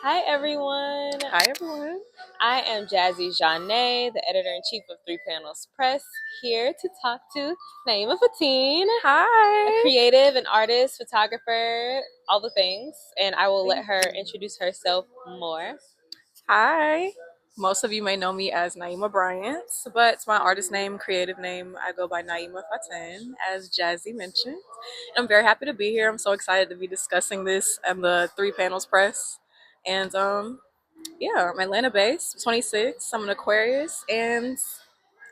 Hi everyone. Hi everyone. I am Jhazzy Jhane, the editor-in-chief of 3PanelsPress, here to talk to Na'imahFaatin, a Hi. creative and artist, photographer, all the things, and I will let Thank her you. introduce herself more. Hi. Most of you may know me as Naima Bryant, but it's my artist name, creative name. I go by Na'imahFaatin, as Jazzy mentioned. I'm very happy to be here. I'm so excited to be discussing this at the 3PanelsPress. And yeah, I'm Atlanta based, 26. I'm an Aquarius, and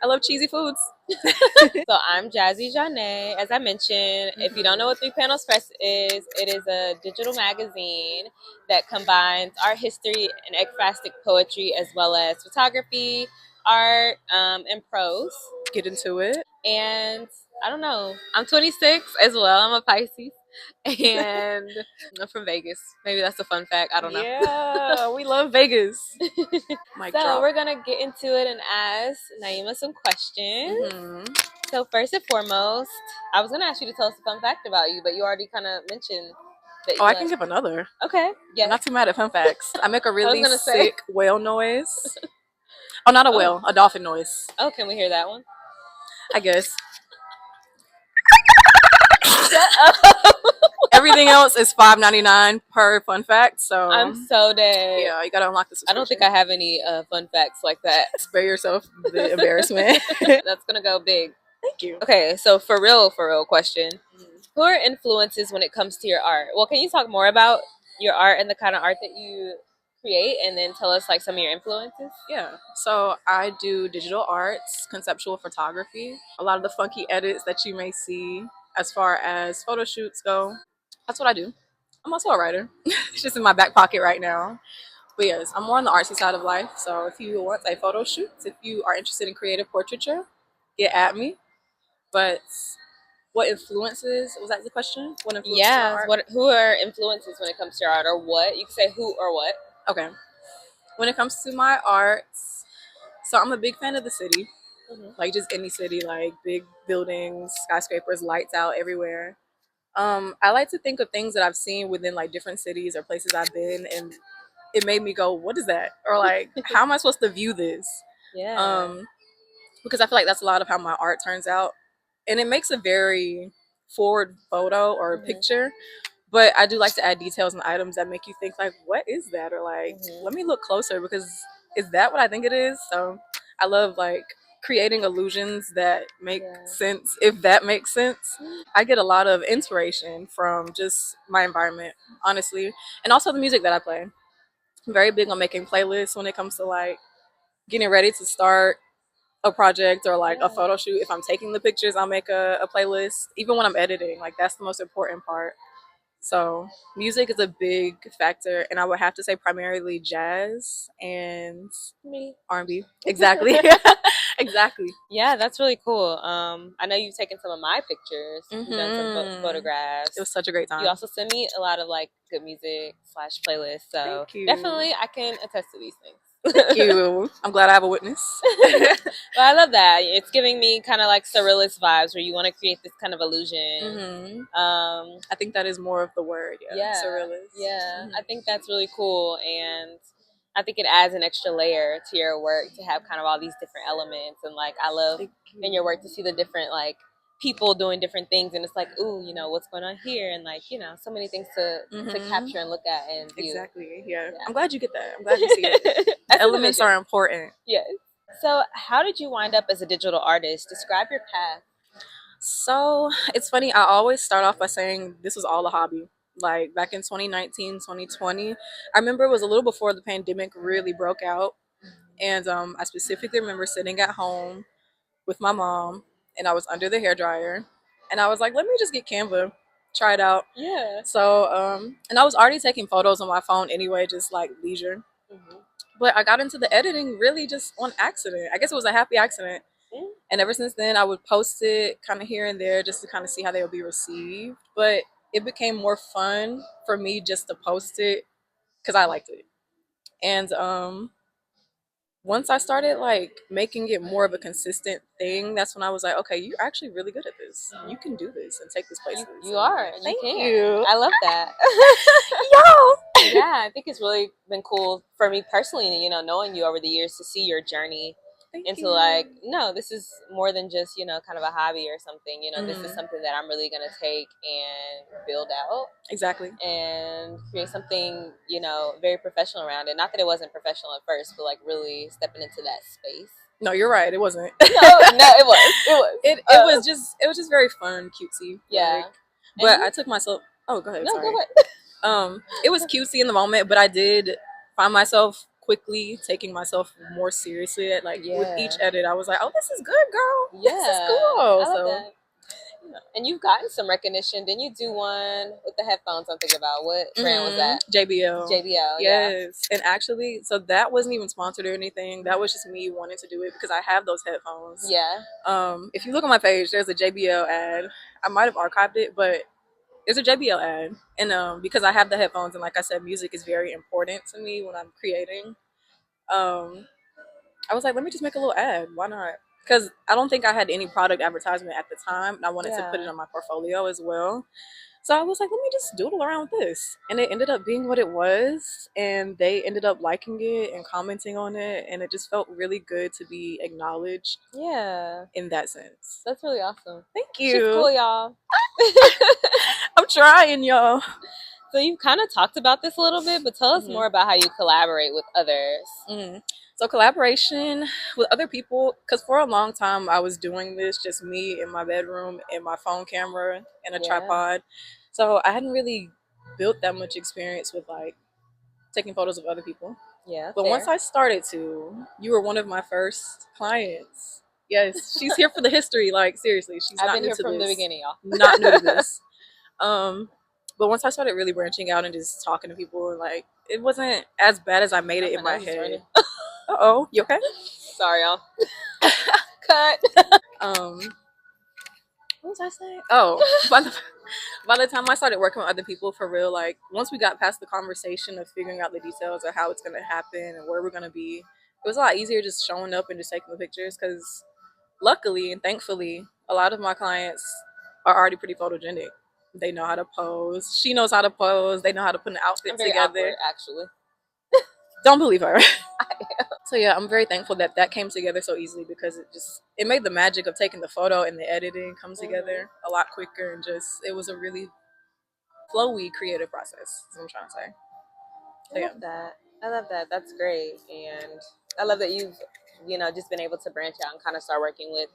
I love cheesy foods. So I'm Jhazzy Jhane. As I mentioned, if you don't know what 3PanelsPress is, it is a digital magazine that combines art history and ekphrastic poetry as well as photography, art, and prose. Get into it. And I don't know. I'm 26 as well. I'm a Pisces, and I'm from Vegas. Maybe that's a fun fact. I don't know. Yeah, we love Vegas. Mic So drop. we're gonna get into it and ask Naima some questions. So first and foremost, I was gonna ask you to tell us a fun fact about you, but you already kind of mentioned that Oh, you I like. can give another. Okay, I'm yes. not too mad at fun facts. I make a I was really gonna say. sick whale noise. Oh, not a Oh, whale, a dolphin noise, oh, can we hear that one? I guess. Shut up. Everything else is $5.99 per fun fact. I'm So so dead. yeah, you gotta unlock the I don't think subscription. I have any fun facts like that. Spare yourself the embarrassment. That's gonna go big. Thank you. Okay, so for real question. Who are influences when it comes to your art? Well, can you talk more about your art and the kind of art that you create, and then tell us like some of your influences? Yeah. So I do digital arts, conceptual photography, a lot of the funky edits that you may see as far as photo shoots go. That's what I do. I'm also a writer. It's just in my back pocket right now. But yes, I'm more on the artsy side of life. So if you want a photo shoot, if you are interested in creative portraiture, get at me. But what influences, was that the question? What influences my Yeah. art? What? Who are influences when it comes to your art, or what? You can say who or what. Okay. When it comes to my art, so I'm a big fan of the city. Like just any city, like big buildings, skyscrapers, lights out everywhere. I like to think of things that I've seen within like different cities or places I've been, and it made me go, "What is that?" Or like, "How am I supposed to view this?" Yeah. Um, because I feel like that's a lot of how my art turns out, and it makes a very forward photo or picture. But I do like to add details and items that make you think like, "What is that?" Or like, "Let me look closer because is that what I think it is?" So I love like creating illusions that make sense, if that makes sense. I get a lot of inspiration from just my environment, honestly, and also the music that I play. I'm very big on making playlists when it comes to like getting ready to start a project or like a photo shoot. If I'm taking the pictures, I'll make a playlist. Even when I'm editing, like that's the most important part. So music is a big factor, and I would have to say primarily jazz and Me. R&B. Exactly, exactly. Yeah, that's really cool. I know you've taken some of my pictures. You've done some photographs. It was such a great time. You also send me a lot of like good music slash playlists. So Thank you. definitely, I can attest to these things. Thank you. I'm glad I have a witness. Well, I love that. It's giving me kind of like surrealist vibes, where you want to create this kind of illusion. I think that is more of the word. Yeah, surrealist. Yeah. I think that's really cool, and I think it adds an extra layer to your work to have kind of all these different elements. And like, I love in your work to see the different like people doing different things, and it's like, ooh, you know, what's going on here, and like, you know, so many things to capture and look at and view. Exactly. Yeah. I'm glad you get that. I'm glad you see it. The elements are important. Yes. So, how did you wind up as a digital artist? Describe your path. So it's funny. I always start off by saying this was all a hobby. Like back in 2019, 2020, I remember it was a little before the pandemic really broke out. And I specifically remember sitting at home with my mom, and I was under the hair dryer, and I was like, let me just get Canva, try it out. Yeah. So and I was already taking photos on my phone anyway, just like leisure. But I got into the editing really just on accident. I guess it was a happy accident. And ever since then, I would post it kind of here and there just to kind of see how they would be received. But it became more fun for me just to post it because I liked it. And once I started like making it more of a consistent thing, that's when I was like, okay, you're actually really good at this. You can do this and take this places. You are. Thank you can. you. I love that. Yeah, I think it's really been cool for me personally, knowing you over the years to see your journey Thank into you. like, no, this is more than just, kind of a hobby or something. This is Mhm. something that I'm really going to take and build out Exactly. and create something, very professional around it. Not that it wasn't professional at first, but like really stepping into that space. No, you're right. It wasn't. No, it was. It was. It was just very fun, cutesy. Yeah. But I took myself. Oh, go ahead. No, Sorry. go ahead. It was cutesy in the moment, but I did find myself quickly taking myself more seriously. At like with each edit, I was like, "Oh, this is good, girl. Yeah. This is cool." I love that. And you've gotten some recognition. Didn't you do one with the headphones? I'm thinking about what brand was that? JBL. JBL. Yes. And actually, so that wasn't even sponsored or anything. That was just me wanting to do it because I have those headphones. Yeah. If you look on my page, there's a JBL ad. I might have archived it, but there's a JBL ad. And because I have the headphones, and like I said, music is very important to me when I'm creating. I was like, let me just make a little ad. Why not? Because I don't think I had any product advertisement at the time, and I wanted to put it on my portfolio as well. So I was like, let me just doodle around with this. And it ended up being what it was. And they ended up liking it and commenting on it. And it just felt really good to be acknowledged. Yeah. In that sense. That's really awesome. Thank you. She's cool, y'all. I'm trying, y'all. So you've kind of talked about this a little bit, but tell us more about how you collaborate with others. So collaboration with other people, because for a long time I was doing this just me in my bedroom and my phone camera and a tripod. So I hadn't really built that much experience with like taking photos of other people. Yeah. But once I started to, you were one of my first clients. Yes, she's here for the history. Like seriously, she's I've not been new here to from this. the beginning, y'all. Not new to this. But once I started really branching out and just talking to people, like it wasn't as bad as I made it in my head. Uh-oh, you okay? Sorry, y'all. Cut. What was I saying? Oh, by the time I started working with other people for real, like once we got past the conversation of figuring out the details of how it's gonna happen and where we're gonna be, it was a lot easier just showing up and just taking the pictures. Because luckily and thankfully, a lot of my clients are already pretty photogenic. They know how to pose. She knows how to pose. They know how to put an outfit together. Awkward, actually. Don't believe her. So yeah, I'm very thankful that that came together so easily because it made the magic of taking the photo and the editing come together a lot quicker, and just it was a really flowy creative process. Is what I'm trying to say. So, I love that. That's great, and I love that you've just been able to branch out and kind of start working with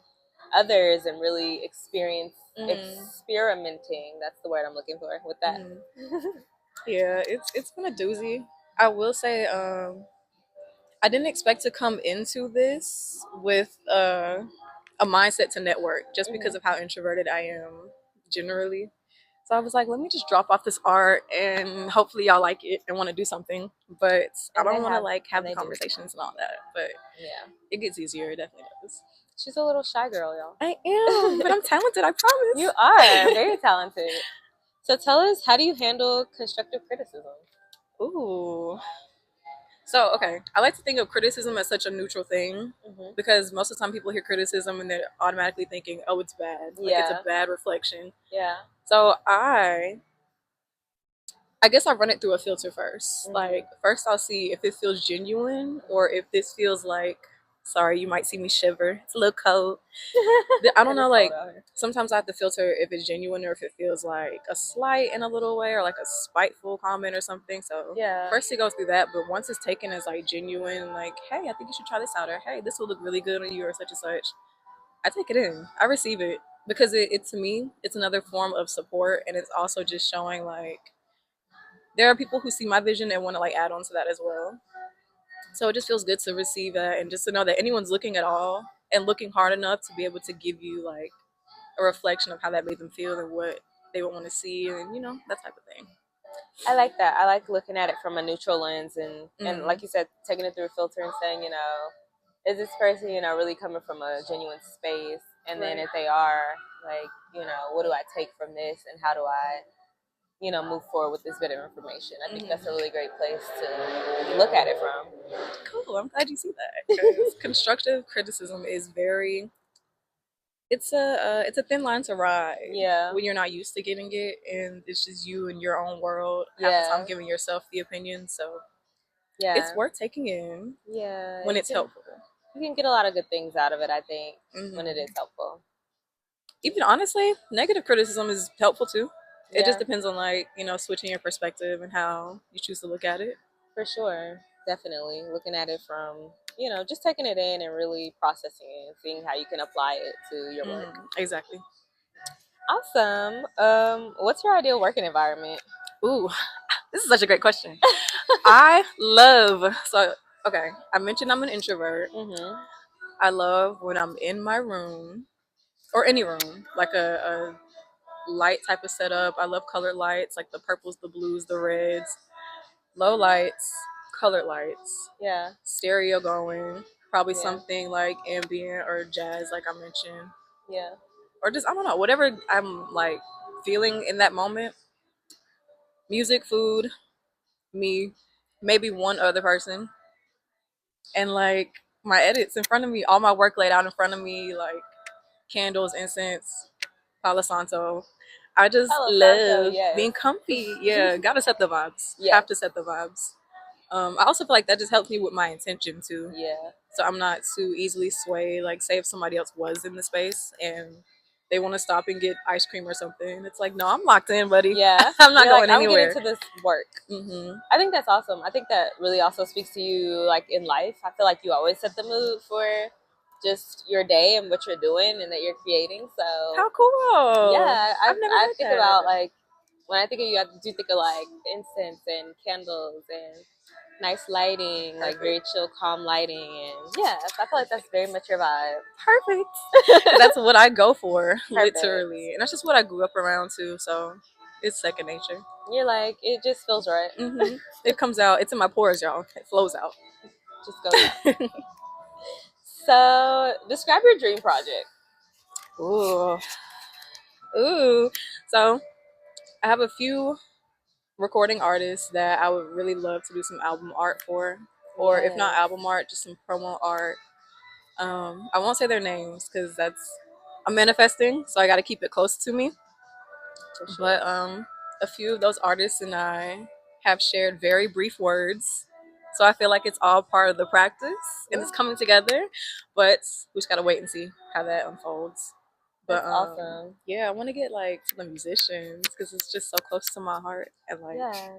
others and really experimenting. That's the word I'm looking for with that. Yeah, it's been a doozy. I will say, I didn't expect to come into this with a mindset to network just because of how introverted I am generally. So I was like, let me just drop off this art and hopefully y'all like it and want to do something. But I don't want to like have the conversations and all that. But yeah, it gets easier. It definitely does. She's a little shy girl, y'all. I am, but I'm talented. I promise. You are very talented. So tell us, how do you handle constructive criticism? Ooh. So, okay, I like to think of criticism as such a neutral thing because most of the time people hear criticism and they're automatically thinking, oh, it's bad. Like, it's a bad reflection. Yeah. So I guess I run it through a filter first. Like, first I'll see if it feels genuine or if this feels like, sorry, you might see me shiver. It's a little cold. I don't know, like, sometimes I have to filter if it's genuine or if it feels like a slight in a little way or like a spiteful comment or something. So first it goes through that, but once it's taken as like genuine, like, hey, I think you should try this out, or hey, this will look really good on you, or such and such, I take it in. I receive it because it to me, it's another form of support, and it's also just showing like there are people who see my vision and want to like add on to that as well. So it just feels good to receive that and just to know that anyone's looking at all and looking hard enough to be able to give you like a reflection of how that made them feel and what they would want to see, and that type of thing. I like that. I like looking at it from a neutral lens and like you said, taking it through a filter and saying, is this person, really coming from a genuine space? And then if they are, like, what do I take from this and how do I, move forward with this bit of information? I think that's a really great place to look at it from. Cool. I'm glad you see that. Because constructive criticism is very it's a thin line to ride. Yeah. When you're not used to getting it, and it's just you in your own world. Half the Yeah. time, giving yourself the opinion. So Yeah. it's worth taking in. Yeah. When it's helpful. You can get a lot of good things out of it, I think, when it Mm-hmm. is helpful. Even honestly, negative criticism is helpful too. It just Yeah. depends on, like, switching your perspective and how you choose to look at it. For sure. Definitely. Looking at it from, just taking it in and really processing it and seeing how you can apply it to your work. Exactly. Awesome. What's your ideal working environment? Ooh, this is such a great question. I love, okay, I mentioned I'm an introvert. Mm-hmm. I love when I'm in my room or any room, like a light type of setup. I love colored lights, like the purples, the blues, the reds, low lights, colored lights, Yeah. stereo going, probably Yeah. something like ambient or jazz, like I mentioned, Yeah. or just, I don't know, whatever I'm like feeling in that moment. Music, food, me, maybe one other person, and like my edits in front of me, all my work laid out in front of me, like candles, incense, Palo Santo. I just Palo Santo, love yes. being comfy. Yeah, gotta set the vibes. Yes. Have to set the vibes. I also feel like that just helps me with my intention too. Yeah. So I'm not too easily swayed. Like, say if somebody else was in the space and they want to stop and get ice cream or something, it's like, no, I'm locked in, buddy. Yeah. I'm not You're going like, I'm anywhere. getting to this work. Mm-hmm. I think that's awesome. I think that really also speaks to you, like, in life. I feel like you always set the mood for just your day and what you're doing and that you're creating. So How cool! yeah, I've never I heard think that. about, like, when I think of you, I do think of like incense and candles and nice lighting, like very chill, calm lighting, and yeah, so I feel like that's very much your vibe. Perfect. That's what I go for, Perfect. literally, and that's just what I grew up around too. So it's second nature. You're like, it just feels right. Mm-hmm. It comes out. It's in my pores, y'all. It flows out. Just goes out. So describe your dream project. Ooh, ooh. So I have a few recording artists that I would really love to do some album art for, or if not album art, just some promo art. I won't say their names because I'm manifesting, so I got to keep it close to me. For sure. But a few of those artists and I have shared very brief words, so I feel like it's all part of the practice and it's coming together. But we just gotta wait and see how that unfolds. But That's awesome. yeah, I want to get like to the musicians because it's just so close to my heart, and like Yeah.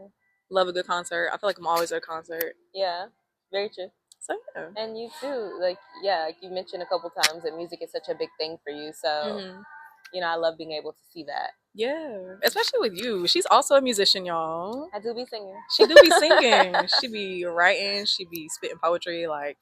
love a good concert. I feel like I'm always at a concert. Yeah. Very true. So yeah. And you too, like, yeah, like you mentioned a couple times that music is such a big thing for you. So, I love being able to see that. Yeah, especially with you. She's also a musician, y'all. I do be singing. She do be singing. She be writing. She be spitting poetry, like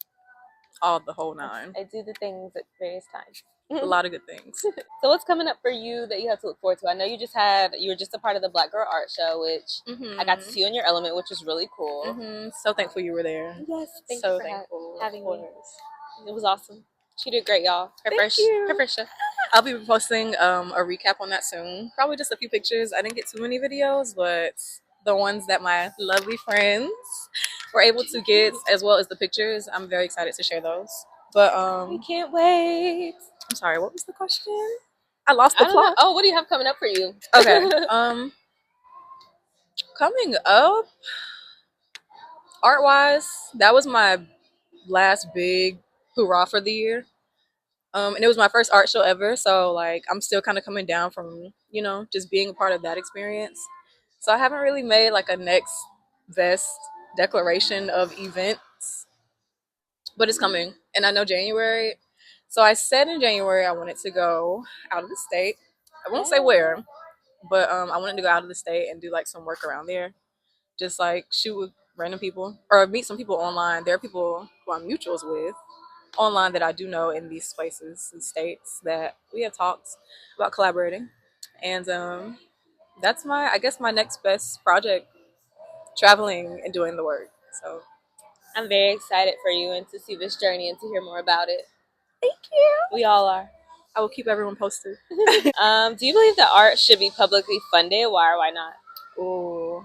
all the whole nine. I do the things at various times. A lot of good things. So what's coming up for you that you have to look forward to? I know you were just a part of the Black Girl Art Show, which I got to see you in your element, which was really cool. So thankful you were there. Yes, thank so you for thankful, having me. It was awesome. She did great, y'all. Her first show. I'll be posting a recap on that soon. Probably just a few pictures. I didn't get too many videos, but the ones that my lovely friends were able to get, as well as the pictures, I'm very excited to share those. But we can't wait. I'm sorry, what was the question? I lost the plot. Oh, what do you have coming up for you? Okay. Coming up, art wise, that was my last big hoorah for the year. And it was my first art show ever, so like I'm still kind of coming down from just being a part of that experience. So I haven't really made like a next best declaration of events, but it's coming, and I know January. So I said in January I wanted to go out of the state. I won't say where, but I wanted to go out of the state and do like some work around there, just like shoot with random people or meet some people online. There are people who I'm mutuals with online that I do know in these places and states that we have talked about collaborating. And that's I guess my next best project, traveling and doing the work. So I'm very excited for you and to see this journey and to hear more about it. thank you. We all are. I will keep everyone posted. Do you believe that art should be publicly funded? Why or why not? Oh,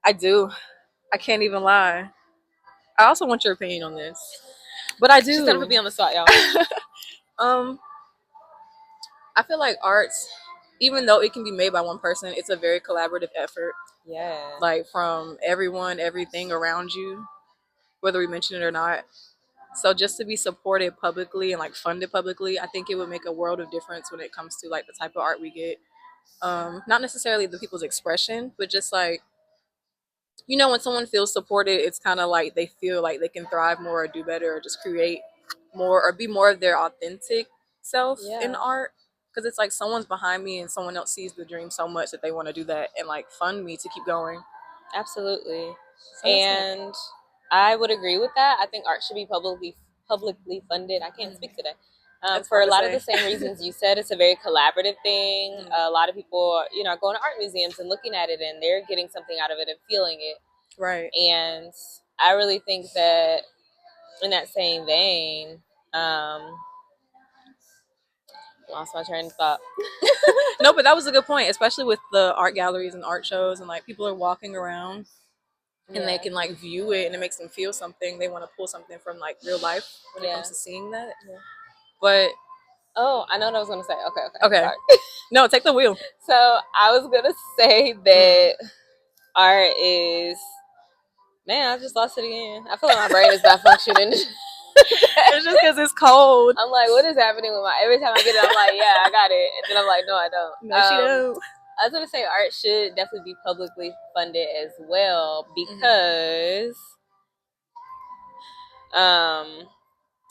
I do. I can't even lie. I also want your opinion on this, but I do. She's gonna put me on the spot, y'all. I feel like arts, even though it can be made by one person, it's a very collaborative effort. Yeah. Like from everyone, everything around you, whether we mention it or not. So just to be supported publicly and like funded publicly, I think it would make a world of difference when it comes to like the type of art we get. Not necessarily the people's expression, but just like, you know, when someone feels supported, it's kind of like they feel like they can thrive more or do better or just create more or be more of their authentic self in art. Because it's like someone's behind me and someone else sees the dream so much that they want to do that and like fund me to keep going. Absolutely. So and I would agree with that. I think art should be publicly funded. I can't speak today. For a lot of the same reasons you said. It's a very collaborative thing. A lot of people, you know, are going to art museums and looking at it, and they're getting something out of it and feeling it. Right. And I really think that in that same vein, lost my train of thought. No, but that was a good point, especially with the art galleries and art shows, and like people are walking around and they can like view it and it makes them feel something. They want to pull something from like real life when it comes to seeing that. But I know what I was gonna say. Okay. Sorry. No, take the wheel. So I was gonna say that art is. Man, I just lost it again. I feel like my brain is not functioning. It's just because it's cold. I'm like, what is happening with my? Every time I get it, I'm like, yeah, I got it, and then I'm like, no, I don't. No, she don't. I was gonna say art should definitely be publicly funded as well because,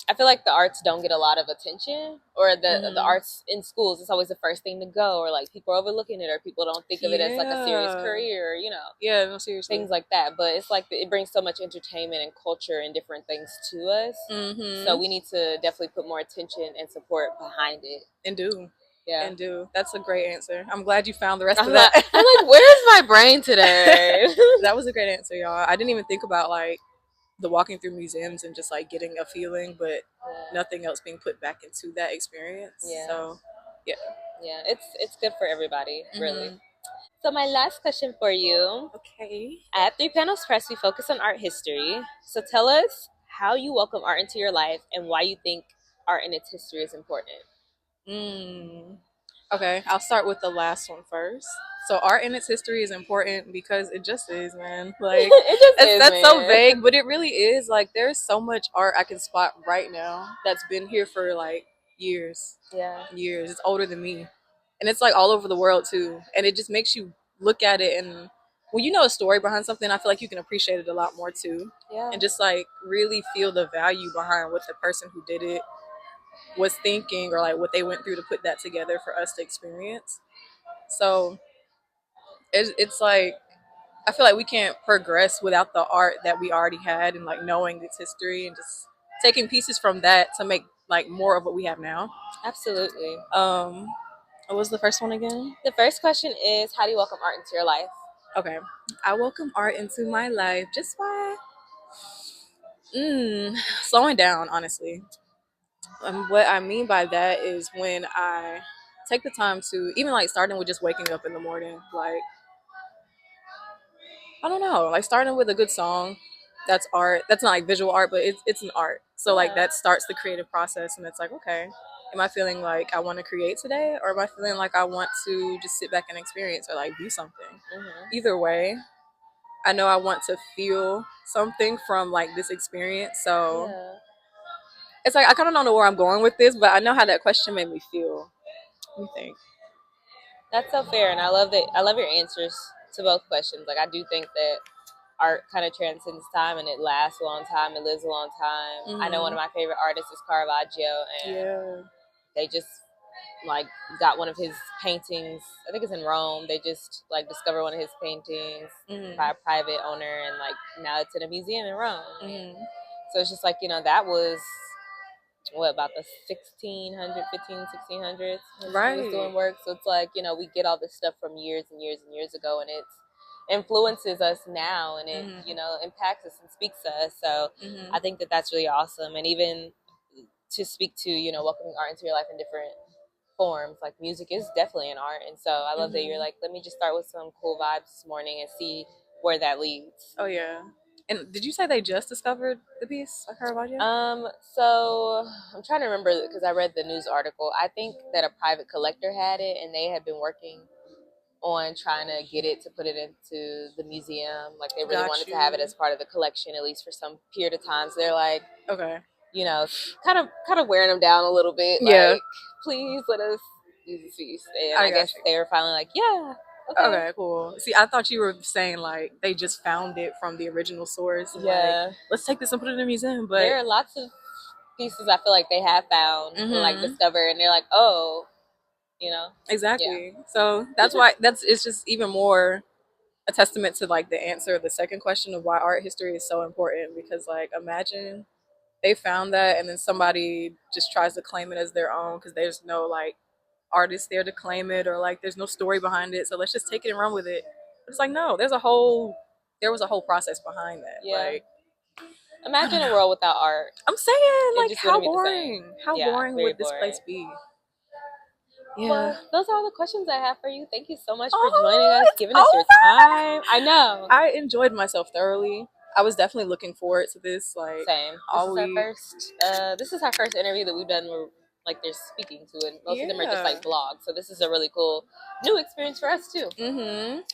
I feel like the arts don't get a lot of attention, or the arts in schools. It's always the first thing to go, or like people are overlooking it, or people don't think of it as like a serious career, you know. Yeah, no, seriously. Things like that. But it's like it brings so much entertainment and culture and different things to us. So we need to definitely put more attention and support behind it. And do. Yeah. And do. That's a great answer. I'm glad you found the rest of that. I'm like, where's my brain today? That was a great answer, y'all. I didn't even think about like the walking through museums and just like getting a feeling, but nothing else being put back into that experience. So yeah, it's good for everybody, really. So my last question for you. Okay. At 3PanelsPress, we focus on art history. So tell us how you welcome art into your life and why you think art and its history is important. Okay, I'll start with the last one first. So art and its history is important because it just is, man. Like that's so vague, but it really is. Like there's so much art I can spot right now that's been here for like years. Yeah. Years. It's older than me. And it's like all over the world too. And it just makes you look at it, and when you know a story behind something, I feel like you can appreciate it a lot more too. Yeah. And just like really feel the value behind what the person who did it was thinking, or like what they went through to put that together for us to experience. So it's like I feel like we can't progress without the art that we already had, and like knowing its history and just taking pieces from that to make like more of what we have now. Absolutely. What was the first one again? The first question is, how do you welcome art into your life? Okay, I welcome art into my life just by slowing down, honestly. What I mean by that is when I take the time to, even like starting with just waking up in the morning, like I don't know, like starting with a good song, that's art. That's not like visual art, but it's an art. So like that starts the creative process, and it's like, okay, am I feeling like I want to create today, or am I feeling like I want to just sit back and experience or like do something? Either way, I know I want to feel something from like this experience. So it's like I kind of don't know where I'm going with this, but I know how that question made me feel. What do you think? That's so fair, and I love that. I love your answers to both questions. Like I do think that art kind of transcends time, and it lasts a long time. It lives a long time. I know one of my favorite artists is Caravaggio, and they just like got one of his paintings. I think it's in Rome. They just like discovered one of his paintings by a private owner, and like now it's in a museum in Rome. So it's just like, you know, that was about the 1600s right, he was doing work. So it's like, you know, we get all this stuff from years and years and years ago, and it influences us now, and it you know, impacts us and speaks to us. So I think that that's really awesome. And even to speak to, you know, welcoming art into your life in different forms, like music is definitely an art. And so I love that you're like, let me just start with some cool vibes this morning and see where that leads. Oh yeah, And did you say they just discovered the piece? I heard about you. So I'm trying to remember because I read the news article. I think that a private collector had it, and they had been working on trying to get it to put it into the museum. Like they really wanted to have it as part of the collection, at least for some period of time. So they're like, okay, you know, kind of wearing them down a little bit. Yeah. Like, please let us use this piece. And I guess they were finally like, yeah. Okay, cool. See, I thought you were saying like they just found it from the original source. And, Yeah. like, let's take this and put it in a museum. But there are lots of pieces I feel like they have found and like discovered, and they're like, oh, you know. Exactly. Yeah. So that's why it's just even more a testament to like the answer of the second question of why art history is so important, because like imagine they found that and then somebody just tries to claim it as their own because there's no like artist there to claim it, or like there's no story behind it, so let's just take it and run with it. It's like, no, there was a whole process behind that. Yeah. Like, imagine a world without art. I'm saying, like, how boring would this place be? Yeah. Well, those are all the questions I have for you. Thank you so much for joining us, giving us your time. I know. I enjoyed myself thoroughly. I was definitely looking forward to this. Like, same. This is our first interview that we've done where like they're speaking to it. Most of them are just like vlogs. So this is a really cool new experience for us too.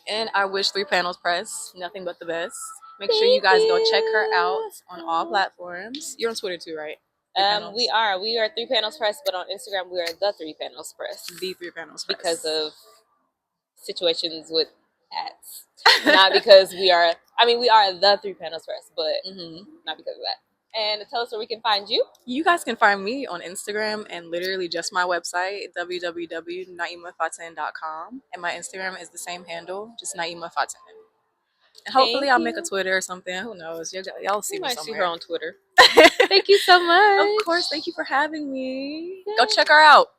And I wish 3PanelsPress nothing but the best. Make sure you guys go check her out on all platforms. You're on Twitter too, right? We are 3PanelsPress, but on Instagram we are the 3PanelsPress. The 3PanelsPress. Because of situations with ads. Not because we are the 3PanelsPress, but not because of that. And tell us where we can find you. You guys can find me on Instagram and literally just my website, www.Na'imahFaatin.com. And my Instagram is the same handle, just Na'imahFaatin. And hopefully I'll make a Twitter or something. Who knows? Y'all see me somewhere. See her on Twitter. Thank you so much. Of course. Thank you for having me. Go check her out.